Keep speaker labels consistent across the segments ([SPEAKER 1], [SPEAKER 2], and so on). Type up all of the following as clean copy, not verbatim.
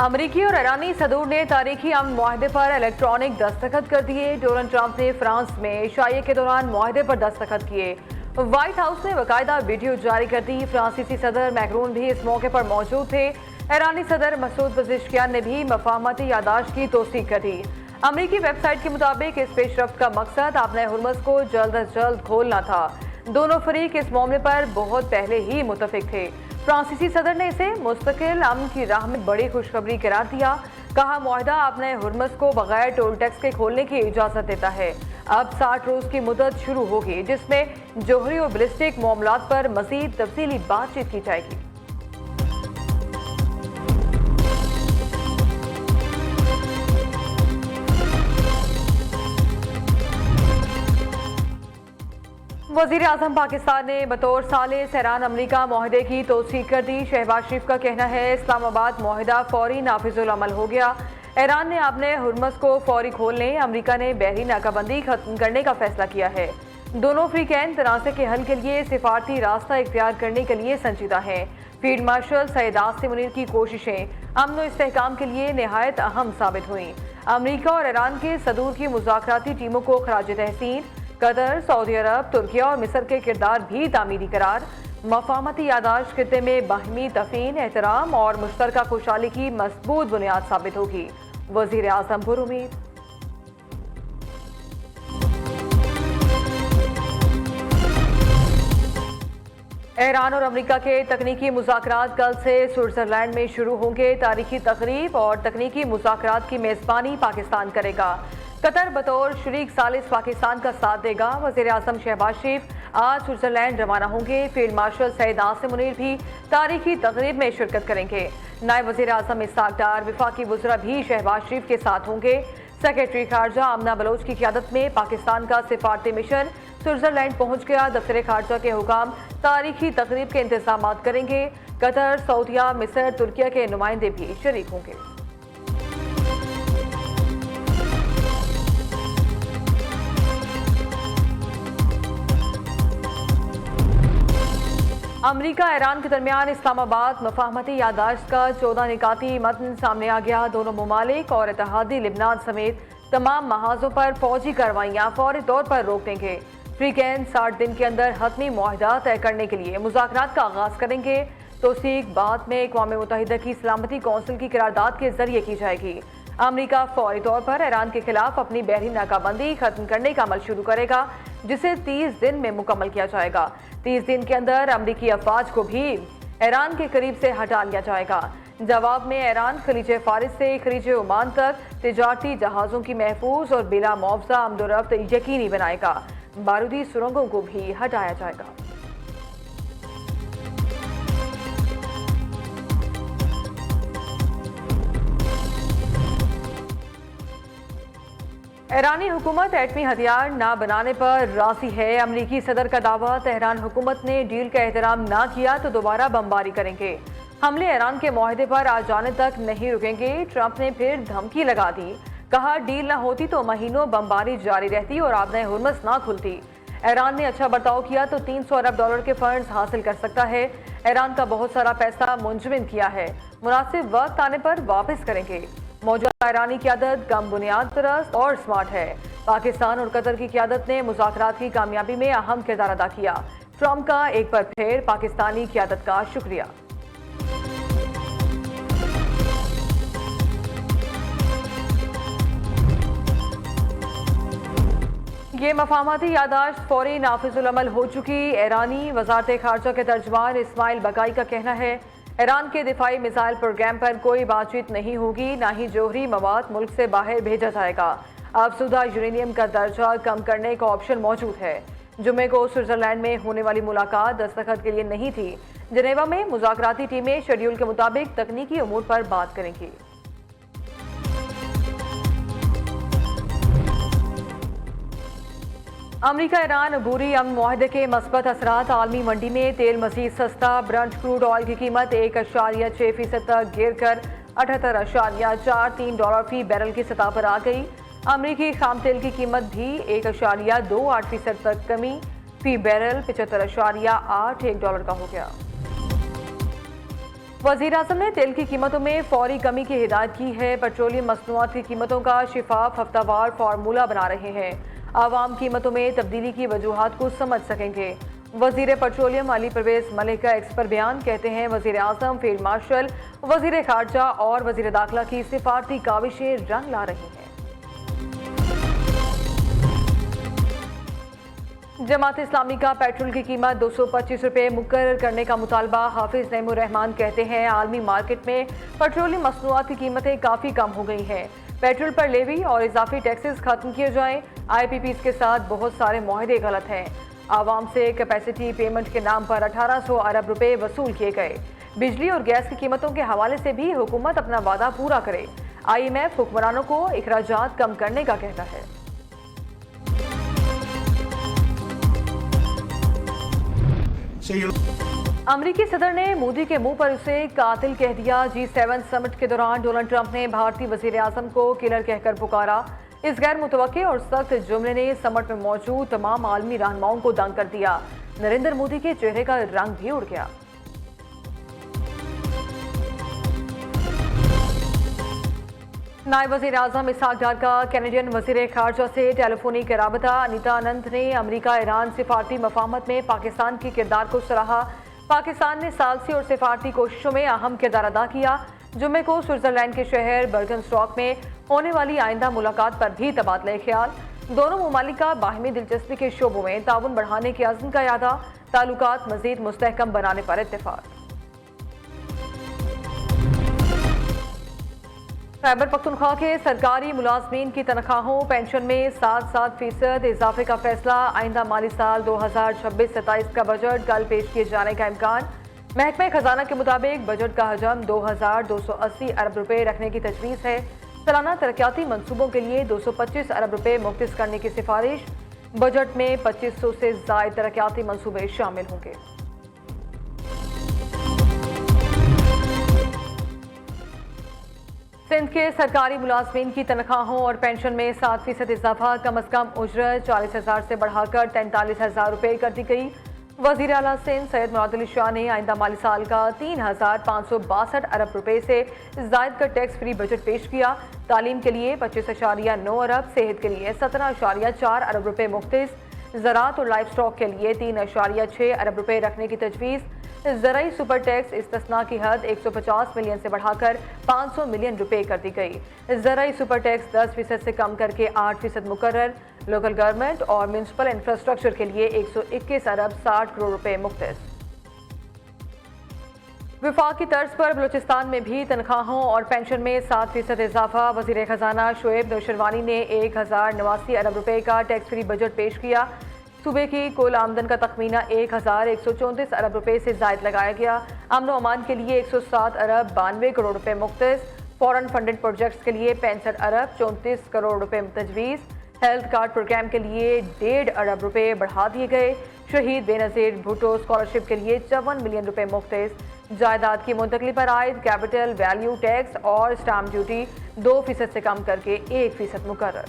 [SPEAKER 1] अमरीकी और ईरानी सदूर ने तारीखी अमन मुआहदे पर इलेक्ट्रॉनिक दस्तखत कर दिए। डोनाल्ड ट्रंप ने फ्रांस में इशाइये के दौरान मुआहदे पर दस्तखत किए। व्हाइट हाउस ने बाकायदा वीडियो जारी कर दी। फ्रांसीसी सदर मैक्रोन भी इस मौके पर मौजूद थे। ईरानी सदर मसूद पज़ेश्कियान ने भी मफाहमती यादाश्त की तौसीक कर दी। अमरीकी वेबसाइट के मुताबिक इस पेशरफ्त का मकसद आपने हुर्मुज़ को जल्द अज जल्द खोलना था। दोनों फरीक इस मामले पर बहुत पहले ही मुत्तफिक थे। फ्रांसीसी सदर ने इसे मुस्तकिल अमन की राह में बड़ी खुशखबरी करार दिया। कहा, मुआहदा आपने हुर्मुज़ को बगैर टोल टैक्स के खोलने की इजाज़त देता है। अब 60 रोज़ की मुद्दत शुरू होगी जिसमें जोहरी और बैलिस्टिक मामलात पर मज़ीद तफसीली बातचीत की जाएगी। वज़ीर आज़म पाकिस्तान ने बतौर सालिस ईरान अमरीका मुआहदे की तौसीक कर दी। शहबाज शरीफ का कहना है, इस्लामाबाद मुआहदा फौरी नाफिजुल अमल हो गया। ईरान ने अपने हुर्मुज़ को फौरी खोलने, अमरीका ने बहरी नाकाबंदी खत्म करने का फैसला किया है। दोनों अफ्रीकैन तनाज़े के हल के लिए सिफारती रास्ता इख्तियार करने के लिए संजीदा हैं। फील्ड मार्शल सैयद आसिम मुनीर की कोशिशें अमन और इस्तेहकाम के लिए नहायत अहम साबित हुई। अमरीका और ईरान के सदूर की मुज़ाकराती टीमों को खराज तहसीन। कतर, सऊदी अरब, तुर्किया और मिस्र के किरदार भी तामीरी करार। मफाहमती यादाश्त खित्ते में बाहमी तफहीम, एहतराम और मुश्तरका खुशहाली की मजबूत बुनियाद साबित होगी। वज़ीर आज़म पुरुमीद। ईरान और अमरीका के तकनीकी मुज़ाकरात कल से स्विट्ज़रलैंड में शुरू होंगे। तारीखी तकरीब और तकनीकी मुज़ाकरात की मेज़बानी पाकिस्तान करेगा। कतर बतौर शरीक सालिस पाकिस्तान का साथ देगा। वज़ीर आज़म शहबाज शरीफ आज स्विट्ज़रलैंड रवाना होंगे। फील्ड मार्शल सैयद आसिम मुनीर भी तारीखी तकरीब में शिरकत करेंगे। नायब वज़ीर आज़म इस्हाक डार, वफाकी वज़रा भी शहबाज शरीफ के साथ होंगे। सेक्रेटरी खारजा आमना बलोच की क़ियादत में पाकिस्तान का सिफारती मिशन स्विट्ज़रलैंड पहुँच गया। दफ्तर खारजा के हुकाम तारीखी तकरीब के इंतज़ाम करेंगे। कतर, सऊदिया, मिस्र, तुर्किया के नुमाइंदे भी शरीक होंगे। अमरीका ईरान के दरमियान इस्लामाबाद मफाहमती यादाश्त का 14 निकाती मतन सामने आ गया। दोनों ममालिक और इत्तेहादी लिबनान समेत तमाम महाजों पर फौजी कार्रवाइयाँ फौरी तौर पर रोक देंगे। अफ्रीकैन 60 दिन के अंदर हतमी मुआहदा तय करने के लिए मुज़ाकरात का आगाज करेंगे। तौसीक बाद में अक़वाम मुत्तहिदा की सलामती कौंसिल की करारदाद के जरिए की जाएगी। अमरीका फौरी तौर पर ईरान के खिलाफ अपनी बहरी नाकाबंदी खत्म करने का अमल शुरू करेगा, जिसे 30 दिन में मुकम्मल किया जाएगा। 30 दिन के अंदर अमरीकी अफवाज को भी ईरान के करीब से हटा लिया जाएगा। जवाब में ईरान खलीज फारिस से खलीज ओमान तक तिजारती जहाज़ों की महफूज और बिला मुआवजा आमदोरफ्त यकीनी बनाएगा। बारूदी सुरंगों को भी हटाया जाएगा। ईरानी हुकूमत एटमी हथियार ना बनाने पर राजी है। अमरीकी सदर का दावा, तेहरान हुकूमत ने डील का एहतराम ना किया तो दोबारा बमबारी करेंगे। हमले ईरान के मुआहदे पर आ जाने तक नहीं रुकेंगे। ट्रंप ने फिर धमकी लगा दी। कहा, डील ना होती तो महीनों बमबारी जारी रहती और आबने हुर्मुज़ ना खुलती। ईरान ने अच्छा बर्ताव किया तो $300 अरब के फंड्स हासिल कर सकता है। ईरान का बहुत सारा पैसा मुंजमद किया है, मुनासिब वक्त आने पर वापस करेंगे। मौजूदा ईरानी क़यादत कम बुनियाद परस्त और स्मार्ट है। पाकिस्तान और कतर की क़यादत ने मुज़ाकरात की कामयाबी में अहम किरदार अदा किया। ट्रंप का एक बार फिर पाकिस्तानी क़यादत का शुक्रिया। ये मफाहमती यादाश्त फौरी नाफिजुल अमल हो चुकी। ईरानी वज़ारत खारजा के तर्जुमान इस्माइल बकाई का कहना है, ईरान के दिफाई मिसाइल प्रोग्राम पर कोई बातचीत नहीं होगी, ना ही जोहरी मवाद मुल्क से बाहर भेजा जाएगा। अफसुदा यूरेनियम का दर्जा कम करने का ऑप्शन मौजूद है। जुमे को स्विट्ज़रलैंड में होने वाली मुलाकात दस्तखत के लिए नहीं थी। जनेवा में मुज़ाकराती टीमें शेड्यूल के मुताबिक तकनीकी उमूर पर बात करेंगी। अमरीका ईरान अबूरी अमन मुआहदे के मस्बत असरात। आलमी मंडी में तेल मज़ीद सस्ता। ब्रंट क्रूड ऑयल की कीमत 1.6% तक गिर कर $78.43 फी बैरल की सतह पर आ गई। अमरीकी खाम तेल की कीमत भी 1.28% तक कमी, फी बैरल $75.81 का हो गया। वज़ीर आज़म ने तेल की कीमतों में फौरी कमी की हिदायत की है। पेट्रोलियम मसनूआत की कीमतों का शिफाफ हफ्तावार फार्मूला बना रहे हैं। आवाम कीमतों में तब्दीली की वजूहात को समझ सकेंगे। वज़ीर पेट्रोलियम अली परवेज मलिक का एक्स पर बयान। कहते हैं वज़ीर आज़म, फील्ड मार्शल, वज़ीर खारजा और वज़ीर दाखिला की सिफारती काविशें रंग ला रही हैं। जमात इस्लामी का पेट्रोल की कीमत 225 रुपये मुकर्रर करने का मुतालबा। हाफिज नईमुर रहमान कहते हैं आलमी मार्केट में पेट्रोलियम मसनूआत की कीमतें काफ़ी कम हो गई हैं। पेट्रोल पर लेवी और इजाफी टैक्सेस खत्म किए जाएं। IPPs के साथ बहुत सारे मुआहदे गलत हैं। आवाम से कैपेसिटी पेमेंट के नाम पर 1800 अरब रुपए वसूल किए गए। बिजली और गैस की कीमतों के हवाले से भी हुकूमत अपना वादा पूरा करे। IMF हुक्मरानों को अखराजात कम करने का कहता है। अमरीकी सदर ने मोदी के मुंह पर उसे कातिल कह दिया। G7 समिट के दौरान डोनाल्ड ट्रंप ने भारतीय वजीर आजम को किलर कहकर पुकारा। इस गैर मुतवक्के और सख्त जुमले ने समिट में मौजूद तमाम आलमी रहनुमाओं को दंग कर दिया। नरेंद्र मोदी के चेहरे का रंग भी उड़ गया। नायब वज़ीर आज़म इसहाक डार का कैनेडियन वज़ीर खारजा से टेलीफोनिक राबता। अनीता आनंद ने अमरीका ईरान सिफारती मफाहमत में पाकिस्तान के किरदार को सराहा। पाकिस्तान ने सालसी और सिफारती कोशिशों में अहम किरदार अदा किया। जुम्मे को स्विट्जरलैंड के शहर बर्गनस्टॉक में होने वाली आइंदा मुलाकात पर भी तबादला ख्याल। दोनों ममालिक का बाहिमी दिलचस्पी के शोबों में ताउन बढ़ाने के अज़्म का यादा। ताल्लुकात मज़ीद मुस्तहकम बनाने पर इत्तेफाक। खैबर पख्तूनख्वा के सरकारी मुलाजमीन की तनख्वाहों पेंशन में 7% इजाफे का फैसला। आइंदा माली साल 2026-27 का बजट कल पेश किए जाने का इम्कान। महकमा खजाना के मुताबिक बजट का हजम 2280 अरब रुपए रखने की तजवीज़ है। सालाना तरक्याती मनसूबों के लिए 225 अरब रुपए मुख्तस करने की सिफारिश। बजट में 2500 से ज़ायद तरक्याती मनसूबे शामिल होंगे। सिंध के सरकारी मुलाजमीन की तनख्वाहों और पेंशन में 7% इजाफा। कम अज कम उजरत 40,000 से बढ़ाकर 43,000 रुपये कर दी गई। वज़ीर आला सिंध सैयद मुराद अली शाह ने आइंदा माली साल का 3,562 अरब रुपये से जायद का टैक्स फ्री बजट पेश किया। तालीम के लिए 25.9 अरब, सेहत के लिए 17.4 अरब रुपये मुख्तस, ज़राअत और लाइफ स्टॉक के लिए 3.6 अरब रुपये रखने की तजवीज़। ज़राई सुपर टैक्स इस्तिस्ना की हद 150 मिलियन से बढ़ाकर 500 मिलियन रुपए कर दी गई। ज़राई सुपर टैक्स 10% से कम करके 8% मुकर्रर। लोकल गवर्नमेंट और म्यूनसिपल इंफ्रास्ट्रक्चर के लिए 121 अरब 60 करोड़ रुपए मुख्तस। विफाक की तर्ज पर बलूचिस्तान में भी तनख्वाहों और पेंशन में 7% इजाफा। वज़ीर खजाना शोएब नौशरवानी ने 1089 अरब रुपए का टैक्स फ्री बजट पेश किया। सूबे की कुल आमदन का तखमीना 1134 अरब रुपए से जायद लगाया गया। अमन अमान के लिए 107 अरब 92 करोड़ रुपए मुख्तस। फॉरेन फंडेड प्रोजेक्ट्स के लिए 65 अरब 34 करोड़ रुपए तजवीज़। हेल्थ कार्ड प्रोग्राम के लिए 1.5 अरब रुपए बढ़ा दिए गए। शहीद बेनज़ीर भुट्टो स्कॉलरशिप के लिए 54 मिलियन रुपए मुख्तस। जायदाद की मुंतकली पर आयद कैपिटल वैल्यू टैक्स और स्टाम्प ड्यूटी 2% से कम करके 1% मुकर्रर।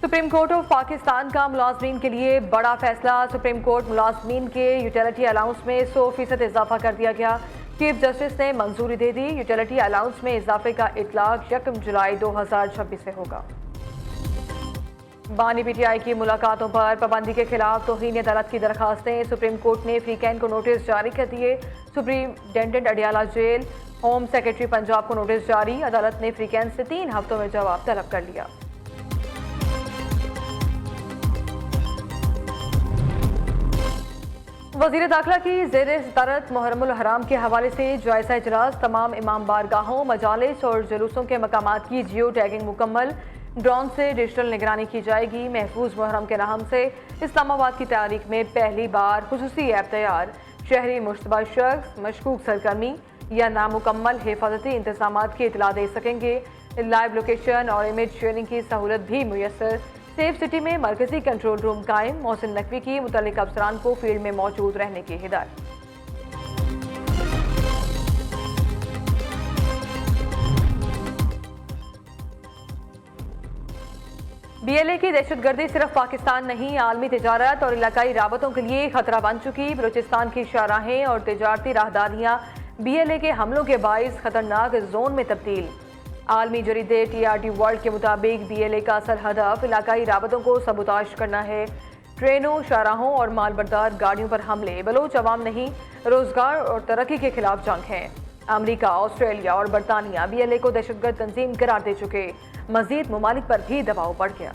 [SPEAKER 1] सुप्रीम कोर्ट ऑफ पाकिस्तान का मुलाजमीन के लिए बड़ा फैसला। सुप्रीम कोर्ट मुलाजमीन के यूटिलिटी अलाउंस में 100% इजाफा कर दिया गया। चीफ जस्टिस ने मंजूरी दे दी। यूटिलिटी अलाउंस में इजाफे का इतलाक 1 जुलाई 2026 से होगा। बानी PTI की मुलाकातों पर पाबंदी के खिलाफ तौहीन अदालत की दरखास्तें। सुप्रीम कोर्ट ने फ्रीकैन को नोटिस जारी कर दिए। Superintendent Adiala jail, home secretary Punjab को नोटिस जारी। अदालत ने फ्रीकैन से 3 हफ्तों में जवाब तलब कर लिया। वज़ीर दाखिला की ज़ेर सदारत मुहर्रमुल हराम के हवाले से जायज़ा इजलास। तमाम इमाम बारगाहों, मजालिस और जुलूसों के मकामात की जियो टैगिंग मुकम्मल। ड्रोन से डिजिटल निगरानी की जाएगी। महफूज मुहर्रम के नाम से इस्लामाबाद की तारीख में पहली बार खुसूसी ऐप तैयार। शहरी मुश्तबा शख्स मशकूक सरगर्मी या नामुकम्मल हिफाजती इंतजामात की इतला दे सकेंगे। लाइव लोकेशन और इमेज शेयरिंग की सहूलत भी मुयसर। सेफ सिटी में मरकजी कंट्रोल रूम कायम। मोहसिन नकवी की मुतल्लिक अफसरान को फील्ड में मौजूद रहने की हिदायत। BLA की दहशतगर्दी सिर्फ पाकिस्तान नहीं, आलमी तिजारत और इलाकाई राबतों के लिए खतरा बन चुकी। बलूचिस्तान की शाहराहें और तिजारती राहदारियां BLA के हमलों के बाइस खतरनाक जोन में तब्दील। आलमी जरीदे TRT वर्ल्ड के मुताबिक BLA का असल हदफ इलाकाई राबतों को सबूताश करना है। ट्रेनों, शाहराहों और मालबरदार गाड़ियों पर हमले बलोच अवाम नहीं, रोजगार और तरक्की के खिलाफ जंग है। अमरीका, ऑस्ट्रेलिया और बरतानिया BLA को दहशतगर्द तंजीम करार दे चुके। मजीद ममालिक पर भी दबाव बढ़ गया।